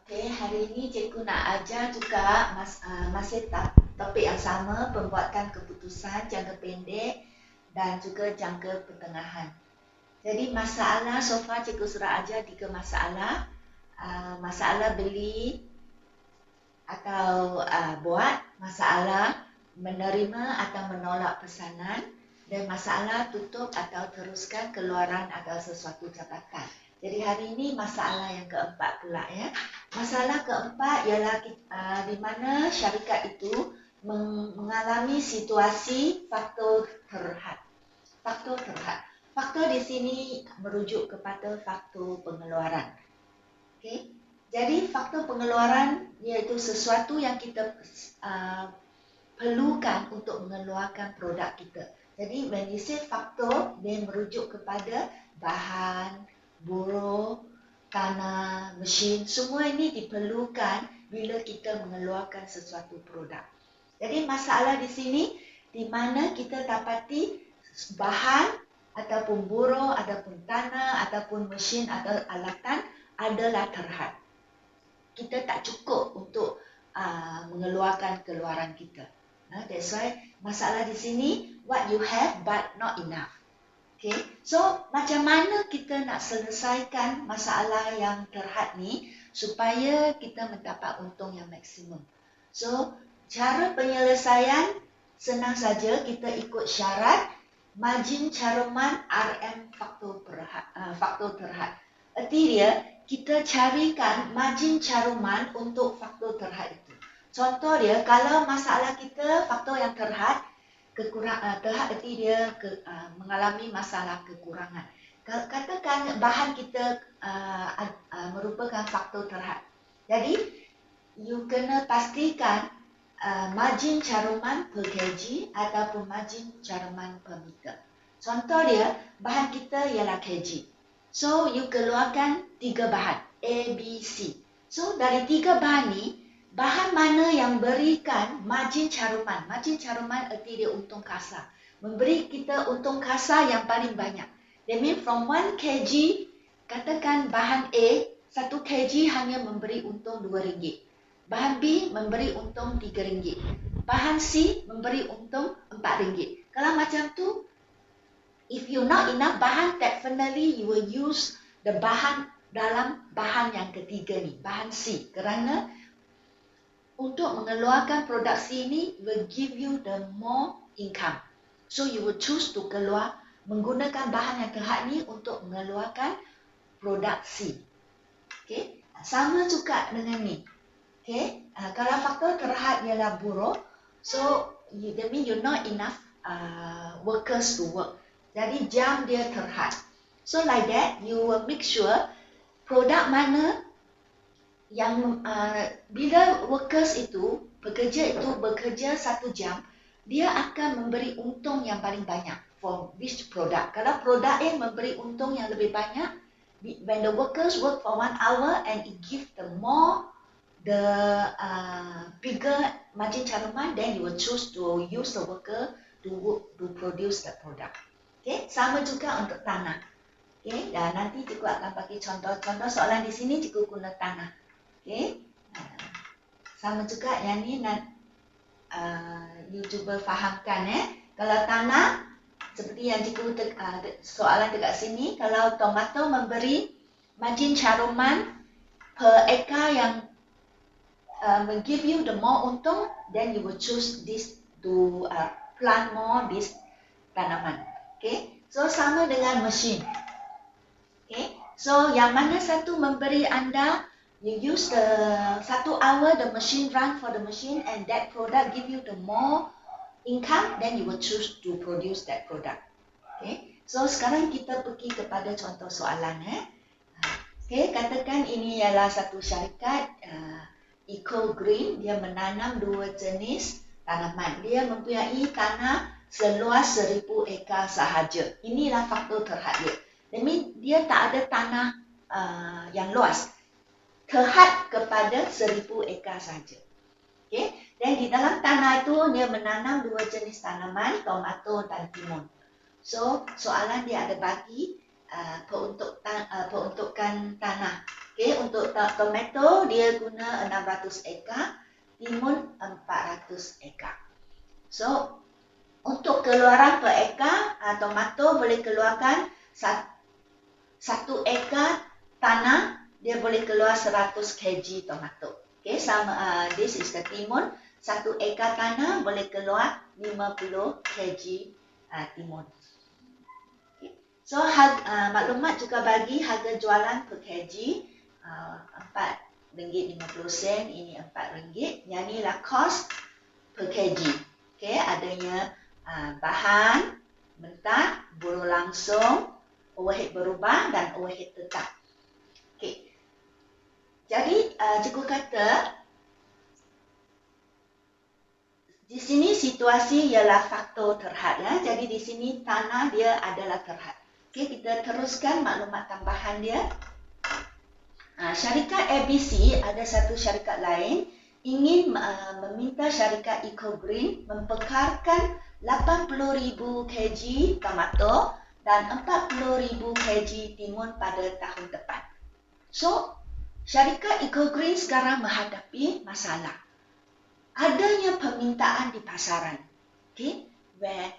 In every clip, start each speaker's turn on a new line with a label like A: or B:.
A: Okey, hari ini cikgu nak ajar juga masih topik yang sama, pembuatan keputusan jangka pendek dan juga jangka pertengahan. Jadi masalah so far cikgu sudah ajar 3 masalah. Masalah beli atau buat, masalah menerima atau menolak pesanan, dan masalah tutup atau teruskan keluaran atau sesuatu jabatan. Jadi hari ini masalah yang keempat pula ya. Masalah keempat ialah di mana syarikat itu mengalami situasi faktor terhad. Faktor terhad. Faktor di sini merujuk kepada faktor pengeluaran. Okay? Jadi faktor pengeluaran iaitu sesuatu yang kita perlukan untuk mengeluarkan produk kita. Jadi when you say faktor, dia merujuk kepada bahan, buruh, tanah, mesin, semua ini diperlukan bila kita mengeluarkan sesuatu produk. Jadi masalah di sini di mana kita dapati bahan ataupun buruh, ataupun tanah, ataupun mesin atau alatan adalah terhad. Kita tak cukup untuk mengeluarkan keluaran kita. That's why masalah di sini, what you have but not enough. Okay, so macam mana kita nak selesaikan masalah yang terhad ni supaya kita mendapat untung yang maksimum. So, cara penyelesaian senang saja, kita ikut syarat margin caruman RM faktor terhad. Erti dia, kita carikan margin caruman untuk faktor terhad itu. Contoh dia, kalau masalah kita faktor yang terhad, terhad erti dia mengalami masalah kekurangan. Katakan bahan kita merupakan faktor terhad. Jadi, you kena pastikan margin caruman per kg ataupun margin caruman per meter. Contoh dia, bahan kita ialah kg. So, you keluarkan 3 bahan, A, B, C. So, dari 3 bahan ni, bahan mana yang berikan margin caruman? Margin caruman erti dia untung kasar. Memberi kita untung kasar yang paling banyak. That means from 1 kg, katakan bahan A, 1 kg hanya memberi untung RM2. Bahan B memberi untung RM3. Bahan C memberi untung RM4. Kalau macam tu, if you not enough bahan, definitely you will use the bahan dalam bahan yang ketiga ni, bahan C. Kerana untuk mengeluarkan produk C ni will give you the more income. So you will choose to keluar menggunakan bahan yang terhad ni untuk mengeluarkan produk C. Okay? Sama juga dengan ni. Okay? Kalau faktor terhad ialah buruh, so that means you not enough workers to work. Jadi jam dia terhad. So like that, you will make sure produk mana yang bila workers itu bekerja 1 jam, dia akan memberi untung yang paling banyak for which product. Kalau produk A memberi untung yang lebih banyak, when the workers work for 1 hour and it give the more the bigger margin caruman, then you will choose to use the worker to produce the product. Okay, sama juga untuk tanah. Okay, dan nanti cikgu akan bagi contoh-contoh soalan di sini cikgu guna tanah. Okay, sama juga yang ni you cuba fahamkan Kalau tanah, seperti yang cikgu soalan dekat sini, kalau tomato memberi margin caruman per ekar yang will give you the more untung, then you will choose this to plant more this tanaman. Okay, so sama dengan mesin. Okay, so yang mana satu memberi anda, you use the 1 hour the machine run for the machine and that product give you the more income, then you will choose to produce that product. Okay, so sekarang kita pergi kepada contoh soalan. Okay, katakan ini ialah satu syarikat Eco Green, dia menanam 2 jenis tanaman. Dia mempunyai tanah seluas 1000 ekar sahaja. Inilah faktor terhad dia. That means dia tak ada tanah yang luas. Terhad kepada 1000 ekar saja. Okay? Dan di dalam tanah itu dia menanam 2 jenis tanaman, tomato dan timun. So, soalan dia ada bagi peruntukan tanah. Okay, untuk tomato dia guna 600 ekar, timun 400 ekar. So, untuk keluaran per ekar, tomato boleh keluarkan 1 ekar tanah, dia boleh keluar 100 kg tomato. Okay, sama this is the timun. 1 ekar tanah boleh keluar 50 kg timun. Okay. So, maklumat juga bagi harga jualan per kg RM4.50, ini RM4. Yang ni lah cost per kg. Okay, adanya bahan mentah, buruh langsung, overhead berubah dan overhead tetap. Okay. Jadi, cikgu kata di sini situasi ialah faktor terhad, ya. Jadi di sini tanah dia adalah terhad. Okay, kita teruskan maklumat tambahan dia. Syarikat ABC ada satu syarikat lain ingin meminta syarikat Eco-Green mempekarkan 80,000 kg tomato dan 40,000 kg timun pada tahun depan. So, syarikat Eco-Green sekarang menghadapi masalah. Adanya permintaan di pasaran. Okay? Where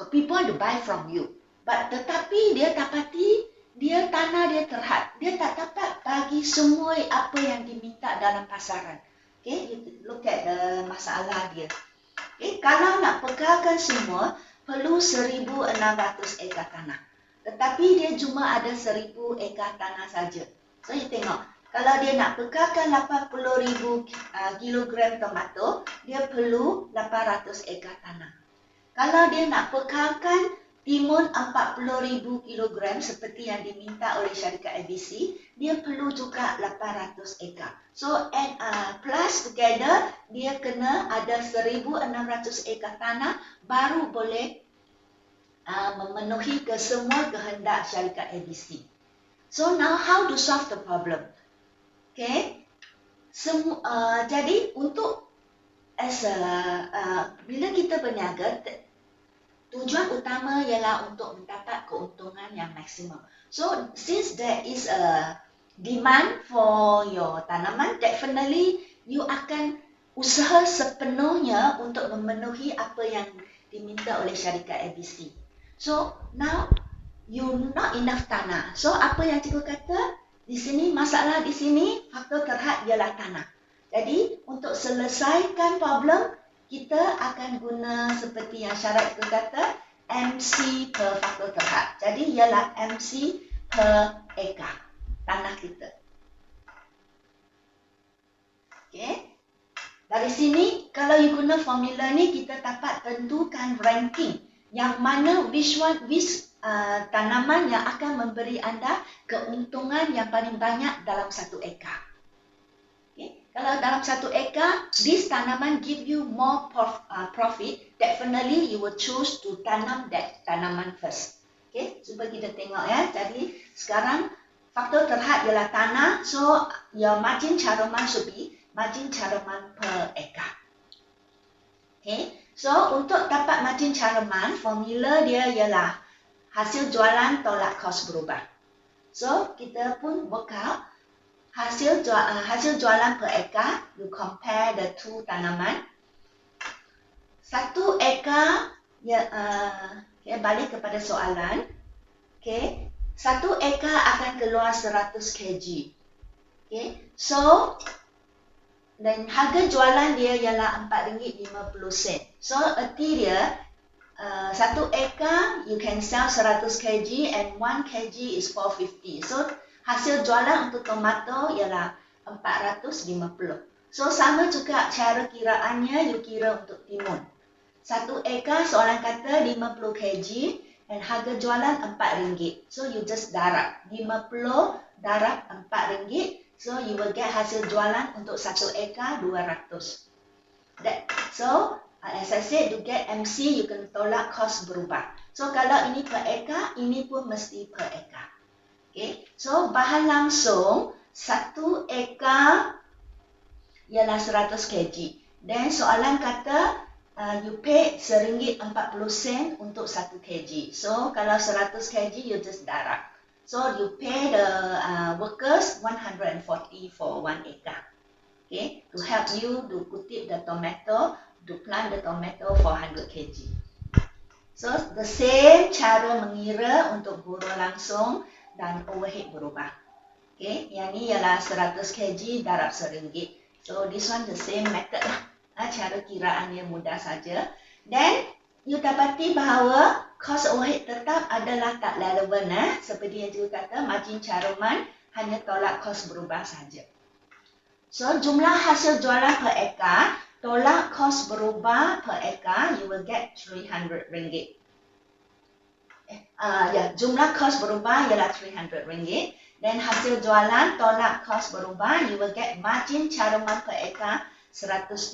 A: people want to buy from you. Tetapi dia dapati tanah dia terhad. Dia tak dapat bagi semua apa yang diminta dalam pasaran. Okay, you look at the masalah dia. Okay, kalau nak pekarkan semua, perlu 1,600 ekar tanah. Tetapi dia cuma ada 1,000 ekar tanah saja. So, you tengok. Kalau dia nak pekarkan 80,000 kilogram tomato, dia perlu 800 ekar tanah. Kalau dia nak pekarkan timun 40,000 kilogram seperti yang diminta oleh syarikat ABC, dia perlu juga 800 ekar. So, plus together, dia kena ada 1,600 ekar tanah baru boleh memenuhi semua kehendak syarikat ABC. So, now how to solve the problem? Okay, jadi untuk bila kita berniaga, tujuan utama ialah untuk mendapat keuntungan yang maksimum. So, since there is a demand for your tanaman, definitely you akan usaha sepenuhnya untuk memenuhi apa yang diminta oleh syarikat ABC. So, now you not enough tanah. So, apa yang cikgu kata? Di sini, masalah di sini, faktor terhad ialah tanah. Jadi, untuk selesaikan problem, kita akan guna seperti yang syarat itu kata, MC per faktor terhad. Jadi, ialah MC per ekar tanah kita. Okay. Dari sini, kalau you guna formula ni, kita dapat tentukan ranking yang mana which tanaman yang akan memberi anda keuntungan yang paling banyak dalam 1 ekar. Okay. Kalau dalam 1 ekar, this tanaman give you more profit, definitely you will choose to tanam that tanaman first. Okay, cuba kita tengok, ya. Jadi sekarang faktor terhad ialah tanah, so your margin cadangan should be margin cadangan per ekar. Okay, so untuk dapat margin cadangan, formula dia ialah hasil jualan tolak kos berubah. So, kita pun work out hasil jualan per ekar, you compare the two tanaman. 1 ekar, balik kepada soalan. Okay, 1 ekar akan keluar 100 kg. Okay, so, dan harga jualan dia ialah RM4.50. So, erti dia, 1 ekar you can sell 100 kg and 1 kg is 450. So, hasil jualan untuk tomato ialah 450. So, sama juga cara kiraannya, you kira untuk timun. 1 ekar soalan kata 50 kg and harga jualan RM4. So, you just darab. 50 darab RM4. So, you will get hasil jualan untuk 1 ekar 200. So, as I said, to get MC, you can tolak kos berubah. So, kalau ini per ekar, ini pun mesti per ekar. Okay. So, bahan langsung, 1 ekar ialah 100 kg. Dan soalan kata, you pay RM1.40 untuk 1 kg. So, kalau 100 kg, you just darab. So you pay the workers 140 for 1 acre. Okay, to help you to kutip the tomato, to plant the tomato for 100 kg. So the same cara mengira untuk buruh langsung dan overhead berubah. Okay, yang ni ialah 100 kg darab RM1. So this one the same method lah. Cara kiraannya mudah saja. Then you dapati bahawa cost overhead tetap adalah tak relevan. Seperti yang cikgu kata, margin caruman hanya tolak kos berubah saja. So jumlah hasil jualan per ekar, tolak kos berubah per ekar, you will get RM300. Jumlah kos berubah ialah RM300. Dan hasil jualan tolak kos berubah, you will get margin caruman per ekar 150.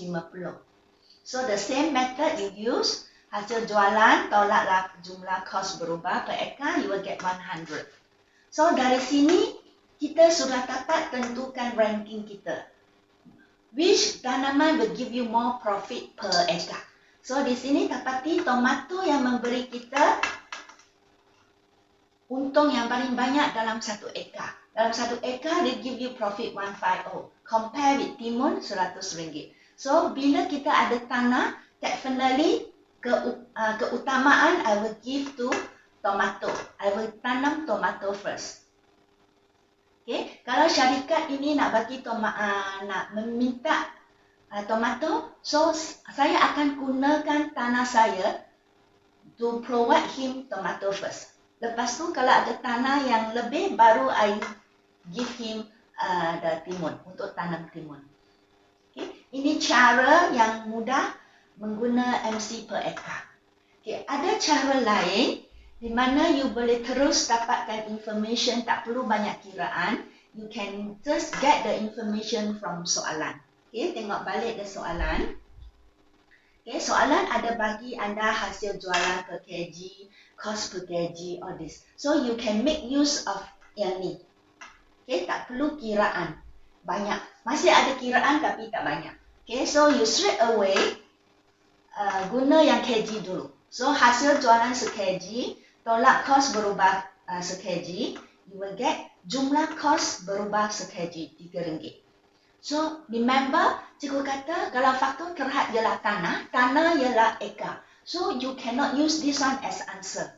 A: So the same method you use, hasil jualan tolaklah jumlah kos berubah per ekar, you will get 100. So dari sini kita sudah dapat tentukan ranking kita. Which tanaman will give you more profit per ekar? So di sini dapati tomato yang memberi kita untung yang paling banyak dalam 1 ekar. Dalam 1 ekar, they give you profit 150. Compare with timun, RM100. So, bila kita ada tanah, definitely keutamaan I will give to tomato. I will tanam tomato first. Okay, kalau syarikat ini nak bagi nak meminta tomato, so saya akan gunakan tanah saya to provide him tomato first. Lepas tu kalau ada tanah yang lebih, baru I give him the timun, untuk tanam timun. Okay. Ini cara yang mudah mengguna MC per ekar. Okay. Ada cara lain di mana you boleh terus dapatkan information, tak perlu banyak kiraan. You can just get the information from soalan. Okay. Tengok balik the soalan. Okay, soalan ada bagi anda hasil jualan per kg, cost per kg, all this. So you can make use of yang ni. Okay, tak perlu kiraan banyak. Masih ada kiraan tapi tak banyak. Okay, so you straight away guna yang kg dulu. So hasil jualan se-kg, tolak kos berubah se-kg, you will get jumlah kos berubah se-kg RM3. So, remember, cikgu kata kalau faktor terhad ialah tanah, tanah ialah ekar. So, you cannot use this one as answer.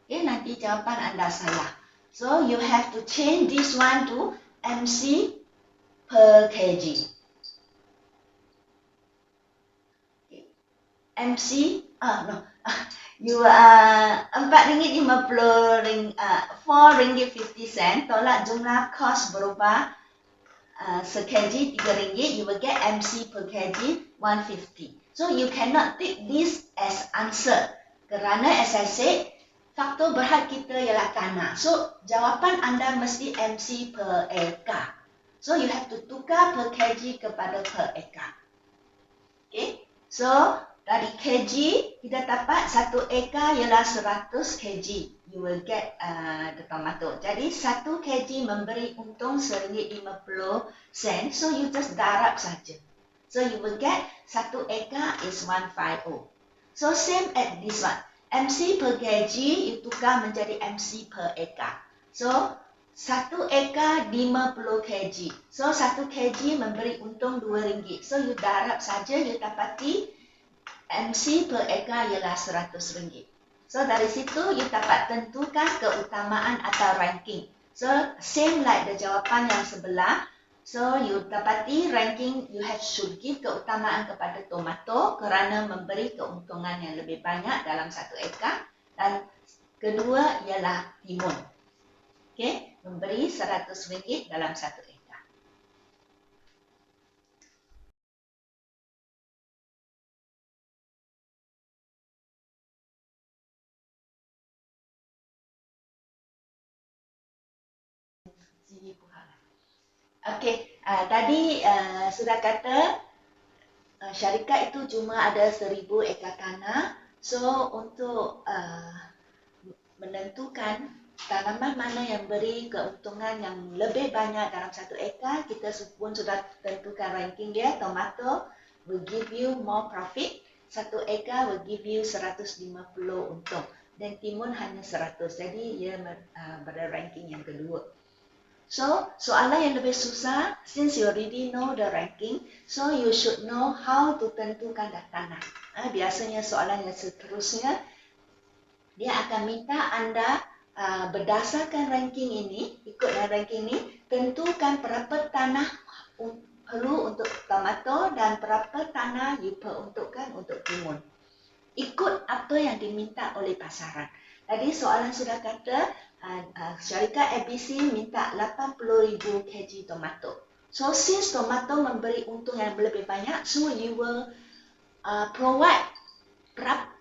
A: Okay, nanti jawapan anda salah. So, you have to change this one to MC per kg. Okay. MC, no. You RM4.50, RM4.50, tolak jumlah kos berubah se-kg RM3, you will get MC per kg 150. So you cannot take this as answer. Kerana as I said, faktor berhad kita ialah tanah. So jawapan anda mesti MC per ekar. So you have to tukar per kg kepada per ekar. Okay. So dari kg kita dapat 1 ekar ialah 100 kg. You will get the tomato. Jadi 1 kg memberi untung RM1.50. So you just darab saja. So you will get 1 ekar is 150. So same at this one. MC per kg you tukar menjadi MC per ekar. So 1 ekar 50 kg. So 1 kg memberi untung RM2. So you darab saja, you dapati MC per ekar ialah RM100. So dari situ you dapat tentukan keutamaan atau ranking. So same like the jawapan yang sebelah. So you dapati ranking you should give keutamaan kepada tomato kerana memberi keuntungan yang lebih banyak dalam 1 ekar. Dan kedua ialah timun. Okay, memberi RM100 dalam 1 ekar. Okey, tadi sudah kata syarikat itu cuma ada 1000 ekar tanah. So untuk menentukan tanaman mana yang beri keuntungan yang lebih banyak dalam 1 ekar, kita pun sudah tentukan ranking dia. Tomato will give you more profit. 1 ekar will give you 150 untung. dan timun hanya 100. Jadi ia pada ranking yang kedua. So, soalan yang lebih susah, since you already know the ranking, so you should know how to tentukan tanah. Biasanya soalan yang seterusnya, dia akan minta Anda berdasarkan ranking ini, ikutlah ranking ini, tentukan berapa tanah perlu untuk tomato dan berapa tanah you peruntukkan untuk timun. Ikut apa yang diminta oleh pasaran. Tadi soalan sudah kata, syarikat ABC minta 80,000 kg tomato. So, since tomato memberi untung yang lebih banyak, so you will provide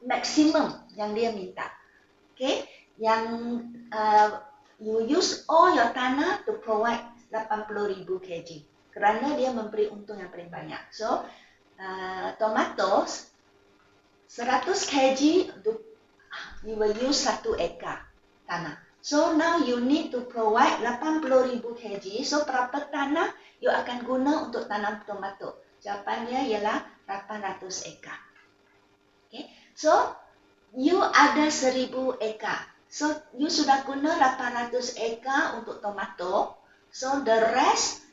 A: maksimum yang dia minta. Okay? Yang you use all your tanah to provide 80,000 kg. Kerana dia memberi untung yang paling banyak. So, tomatoes 100 kg you will use 1 ekar tanah. So now you need to provide 80,000 kg. So berapa tanah you akan guna untuk tanam tomato? Jawapannya ialah 800 ekar. Okay. So you ada 1000 ekar. So you sudah guna 800 ekar untuk tomato. So the rest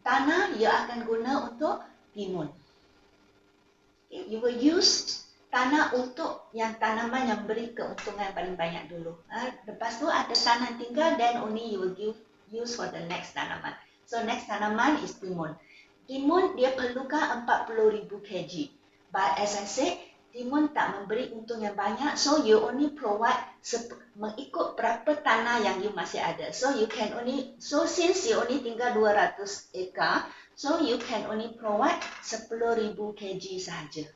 A: tanah you akan guna untuk timun. Okay. You will use tanah untuk yang tanaman yang beri keuntungan paling banyak dulu. Lepas tu ada tanah tinggal, then only you will use for the next tanaman. So next tanaman is timun. Timun dia perlukan 40,000 kg. But as I said, timun tak memberi untung yang banyak. So you only provide mengikut berapa tanah yang you masih ada. So you can only, so since you only tinggal 200 ekar, so you can only provide 10,000 kg sahaja.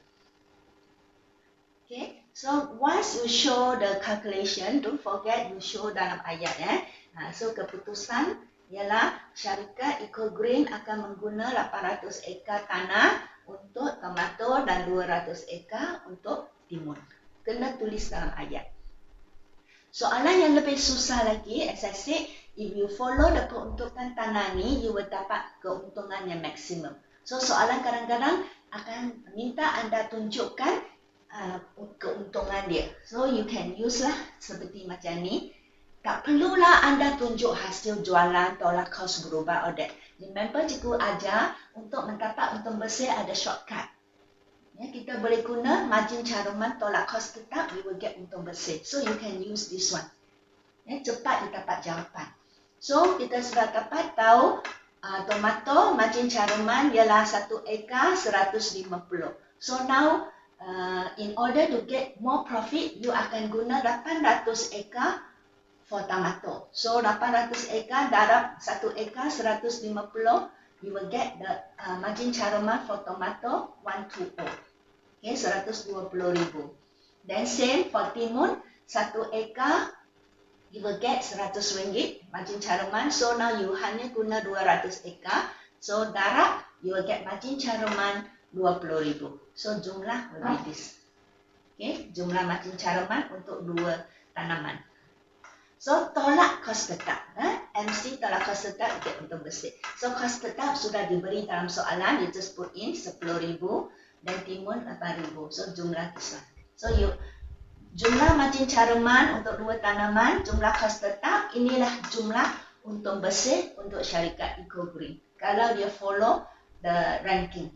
A: Okay, so once you show the calculation, don't forget you show dalam ayat. So keputusan ialah syarikat Eco Green akan mengguna 800 ekar tanah untuk tomato dan 200 ekar untuk timun. Kena tulis dalam ayat. Soalan yang lebih susah lagi, as I said, if you follow the peruntukan tanah ni, you will dapat keuntungan yang maksimum. So soalan kadang-kadang akan minta anda tunjukkan keuntungan dia. So you can use lah seperti macam ni. Tak perlulah anda tunjuk hasil jualan, tolak kos berubah or that. Remember cikgu ajar untuk mendapat untung bersih ada shortcut. Ya, kita boleh guna margin caruman tolak kos tetap, we will get untung bersih. So you can use this one. Ya, cepat kita dapat jawapan. So kita sudah dapat tahu tomato margin caruman ialah 1 ekar 150. So now in order to get more profit, you akan guna 800 ekar for tomato. So 800 ekar darab 1 ekar 150, you will get the margin caruman for tomato 120. Okay, 120,000. Then same for timun, 1 ekar you will get 100 ringgit margin caruman. So now you hanya guna 200 ekar. So darab you will get margin caruman 20,000. So jumlah will be this. Okay, jumlah margin caruman untuk 2 tanaman. So tolak kos tetap. MC tolak kos tetap get untung bersih. So kos tetap sudah diberi dalam soalan. You just put in 10,000 dan timun 8,000. So jumlah this one. So you jumlah margin caruman untuk 2 tanaman, jumlah kos tetap, inilah jumlah untung bersih untuk syarikat Eco Green. Kalau dia follow the ranking.